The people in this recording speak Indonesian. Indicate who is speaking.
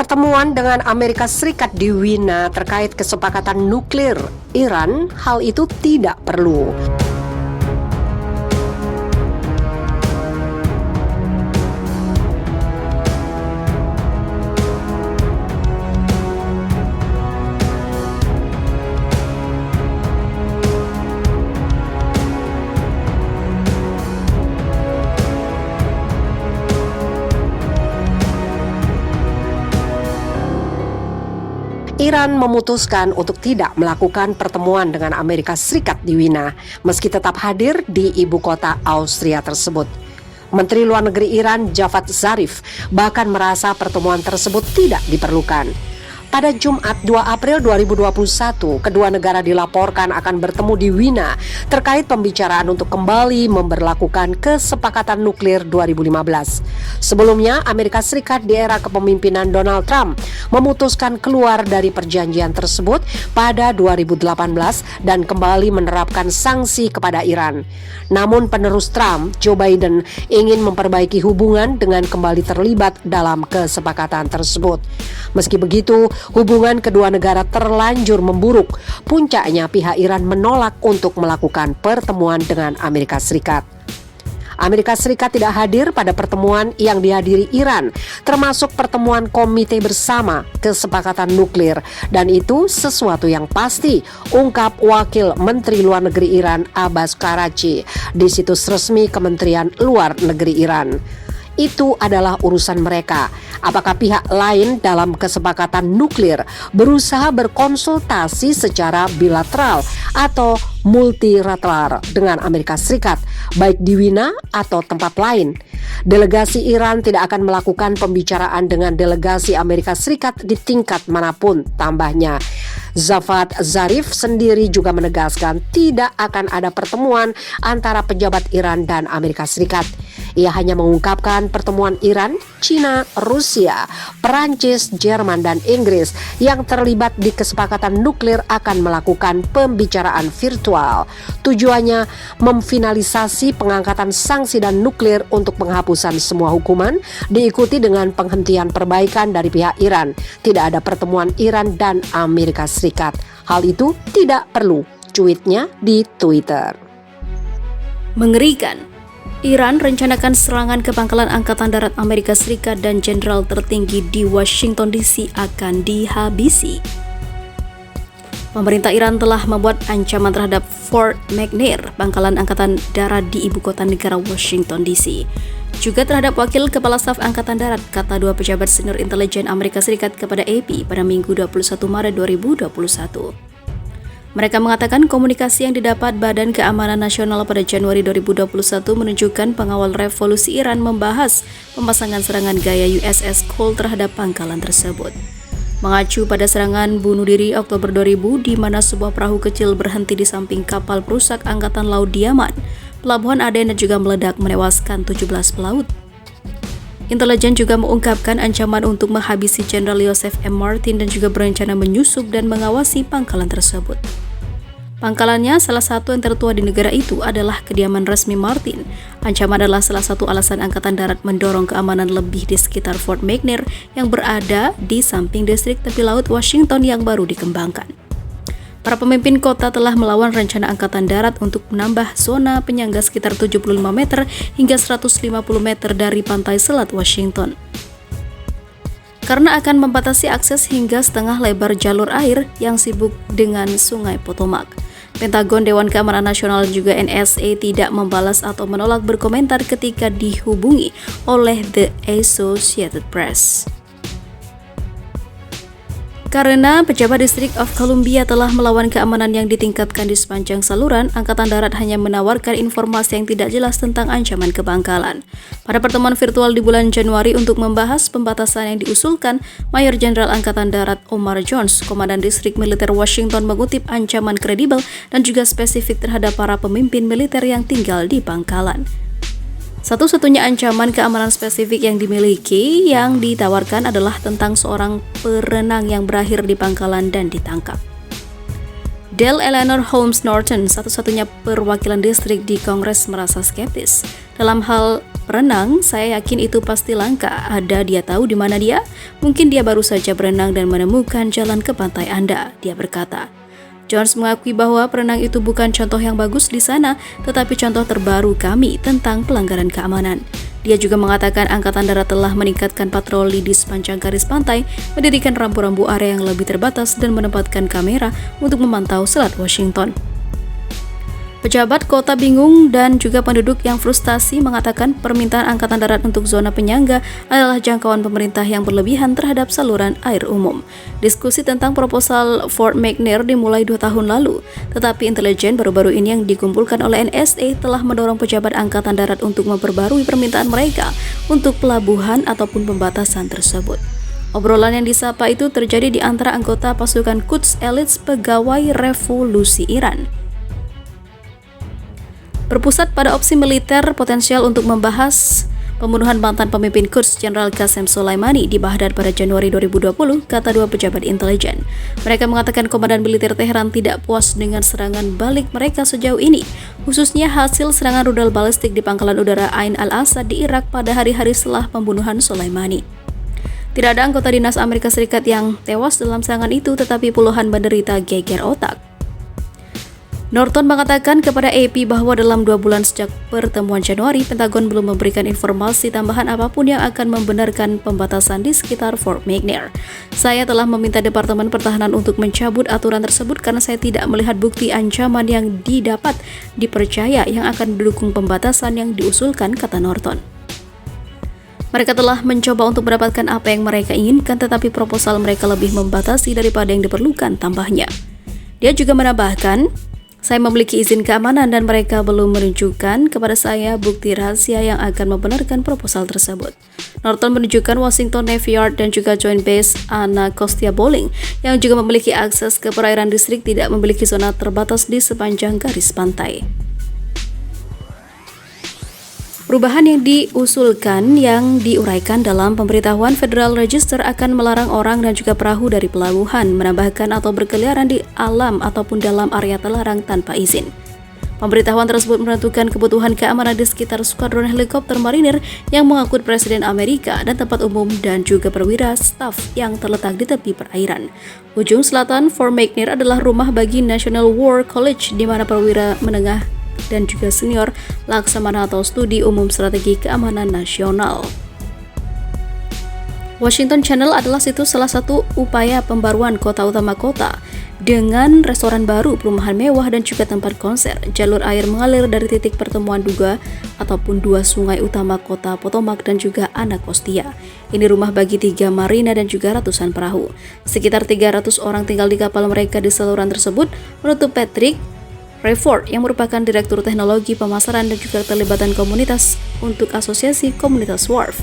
Speaker 1: Pertemuan dengan Amerika Serikat di Wina terkait kesepakatan nuklir Iran, hal itu tidak perlu. Iran memutuskan untuk tidak melakukan pertemuan dengan Amerika Serikat di Wina, meski tetap hadir di ibu kota Austria tersebut. Menteri Luar Negeri Iran Javad Zarif bahkan merasa pertemuan tersebut tidak diperlukan. Pada Jumat 2 April 2021, kedua negara dilaporkan akan bertemu di Wina terkait pembicaraan untuk kembali memberlakukan kesepakatan nuklir 2015. Sebelumnya, Amerika Serikat di era kepemimpinan Donald Trump memutuskan keluar dari perjanjian tersebut pada 2018 dan kembali menerapkan sanksi kepada Iran. Namun penerus Trump, Joe Biden, ingin memperbaiki hubungan dengan kembali terlibat dalam kesepakatan tersebut. Meski begitu, hubungan kedua negara terlanjur memburuk. Puncaknya pihak Iran menolak untuk melakukan pertemuan dengan Amerika Serikat. Amerika Serikat tidak hadir pada pertemuan yang dihadiri Iran, termasuk pertemuan Komite Bersama Kesepakatan Nuklir, dan itu sesuatu yang pasti, ungkap Wakil Menteri Luar Negeri Iran Abbas Karachi di situs resmi Kementerian Luar Negeri Iran. Itu adalah urusan mereka. Apakah pihak lain dalam kesepakatan nuklir berusaha berkonsultasi secara bilateral atau multilateral dengan Amerika Serikat, baik di Wina atau tempat lain? Delegasi Iran tidak akan melakukan pembicaraan dengan delegasi Amerika Serikat di tingkat manapun, tambahnya. Javad Zarif sendiri juga menegaskan tidak akan ada pertemuan antara pejabat Iran dan Amerika Serikat. Ia hanya mengungkapkan pertemuan Iran, China, Rusia, Perancis, Jerman, dan Inggris yang terlibat di kesepakatan nuklir akan melakukan pembicaraan virtual. Tujuannya memfinalisasi pengangkatan sanksi dan nuklir untuk penghapusan semua hukuman, diikuti dengan penghentian perbaikan dari pihak Iran. Tidak ada pertemuan Iran dan Amerika Serikat. Hal itu tidak perlu, cuitnya di Twitter.
Speaker 2: Mengerikan. Iran rencanakan serangan ke pangkalan Angkatan Darat Amerika Serikat dan jenderal tertinggi di Washington DC akan dihabisi. Pemerintah Iran telah membuat ancaman terhadap Fort McNair, pangkalan Angkatan Darat di ibu kota negara Washington DC. Juga terhadap Wakil Kepala Staf Angkatan Darat, kata dua pejabat senior intelijen Amerika Serikat kepada AP pada Minggu 21 Maret 2021. Mereka mengatakan komunikasi yang didapat Badan Keamanan Nasional pada Januari 2021 menunjukkan pengawal revolusi Iran membahas pemasangan serangan gaya USS Cole terhadap pangkalan tersebut. Mengacu pada serangan bunuh diri Oktober 2000 di mana sebuah perahu kecil berhenti di samping kapal perusak Angkatan Laut di Yaman, pelabuhan Aden juga meledak menewaskan 17 pelaut. Intelijen juga mengungkapkan ancaman untuk menghabisi Jenderal Joseph M. Martin dan juga berencana menyusup dan mengawasi pangkalan tersebut. Pangkalannya, salah satu yang tertua di negara itu, adalah kediaman resmi Martin. Ancaman adalah salah satu alasan Angkatan Darat mendorong keamanan lebih di sekitar Fort McNair yang berada di samping distrik tepi laut Washington yang baru dikembangkan. Para pemimpin kota telah melawan rencana Angkatan Darat untuk menambah zona penyangga sekitar 75 meter hingga 150 meter dari pantai selat Washington. Karena akan membatasi akses hingga setengah lebar jalur air yang sibuk dengan Sungai Potomac. Pentagon, Dewan Keamanan Nasional juga NSA tidak membalas atau menolak berkomentar ketika dihubungi oleh The Associated Press. Karena pejabat District of Columbia telah melawan keamanan yang ditingkatkan di sepanjang saluran, Angkatan Darat hanya menawarkan informasi yang tidak jelas tentang ancaman ke pangkalan. Pada pertemuan virtual di bulan Januari untuk membahas pembatasan yang diusulkan, Mayor Jenderal Angkatan Darat Omar Jones, Komandan Distrik Militer Washington, mengutip ancaman kredibel dan juga spesifik terhadap para pemimpin militer yang tinggal di pangkalan. Satu-satunya ancaman keamanan spesifik yang dimiliki yang ditawarkan adalah tentang seorang perenang yang berakhir di pangkalan dan ditangkap. Dale Eleanor Holmes Norton, satu-satunya perwakilan distrik di Kongres, merasa skeptis. Dalam hal berenang, saya yakin itu pasti langka. Ada dia tahu di mana dia? Mungkin dia baru saja berenang dan menemukan jalan ke pantai Anda, dia berkata. Jones mengakui bahwa berenang itu bukan contoh yang bagus di sana, tetapi contoh terbaru kami tentang pelanggaran keamanan. Dia juga mengatakan Angkatan Darat telah meningkatkan patroli di sepanjang garis pantai, mendirikan rambu-rambu area yang lebih terbatas dan menempatkan kamera untuk memantau Selat Washington. Pejabat kota bingung dan juga penduduk yang frustasi mengatakan permintaan Angkatan Darat untuk zona penyangga adalah jangkauan pemerintah yang berlebihan terhadap saluran air umum. Diskusi tentang proposal Fort McNair dimulai 2 tahun lalu, tetapi intelijen baru-baru ini yang dikumpulkan oleh NSA telah mendorong pejabat Angkatan Darat untuk memperbarui permintaan mereka untuk pelabuhan ataupun pembatasan tersebut. Obrolan yang disapa itu terjadi di antara anggota pasukan Quds Elite Pegawai Revolusi Iran. Berpusat pada opsi militer potensial untuk membahas pembunuhan mantan pemimpin Quds Jenderal Qasem Soleimani di Baghdad pada Januari 2020, kata 2 pejabat intelijen. Mereka mengatakan komandan militer Teheran tidak puas dengan serangan balik mereka sejauh ini, khususnya hasil serangan rudal balistik di pangkalan udara Ain al-Assad di Irak pada hari-hari setelah pembunuhan Soleimani. Tidak ada anggota dinas Amerika Serikat yang tewas dalam serangan itu, tetapi puluhan menderita geger otak. Norton mengatakan kepada AP bahwa dalam 2 bulan sejak pertemuan Januari, Pentagon belum memberikan informasi tambahan apapun yang akan membenarkan pembatasan di sekitar Fort McNair. Saya telah meminta Departemen Pertahanan untuk mencabut aturan tersebut karena saya tidak melihat bukti ancaman yang didapat dipercaya yang akan mendukung pembatasan yang diusulkan, kata Norton. Mereka telah mencoba untuk mendapatkan apa yang mereka inginkan, tetapi proposal mereka lebih membatasi daripada yang diperlukan, tambahnya. Dia juga menambahkan, saya memiliki izin keamanan dan mereka belum menunjukkan kepada saya bukti rahasia yang akan membenarkan proposal tersebut. Norton menunjukkan Washington Navy Yard dan juga Joint Base Anacostia Bolling yang juga memiliki akses ke perairan distrik tidak memiliki zona terbatas di sepanjang garis pantai. Perubahan yang diusulkan yang diuraikan dalam pemberitahuan Federal Register akan melarang orang dan juga perahu dari pelabuhan menambahkan atau berkeliaran di alam ataupun dalam area terlarang tanpa izin. Pemberitahuan tersebut menentukan kebutuhan keamanan di sekitar skuadron helikopter marinir yang mengangkut Presiden Amerika dan tempat umum dan juga perwira staf yang terletak di tepi perairan. Ujung selatan Fort McNair adalah rumah bagi National War College di mana perwira menengah dan juga senior laksamana atau studi umum strategi keamanan nasional. Washington Channel adalah situs salah satu upaya pembaruan kota utama kota dengan restoran baru, perumahan mewah dan juga tempat konser. Jalur air mengalir dari titik pertemuan dua sungai utama kota Potomac dan juga Anacostia. Ini rumah bagi 3 marina dan juga ratusan perahu. Sekitar 300 orang tinggal di kapal mereka di saluran tersebut, menurut Patrick Rayford yang merupakan Direktur Teknologi Pemasaran dan juga Keterlibatan Komunitas untuk Asosiasi Komunitas Wharf.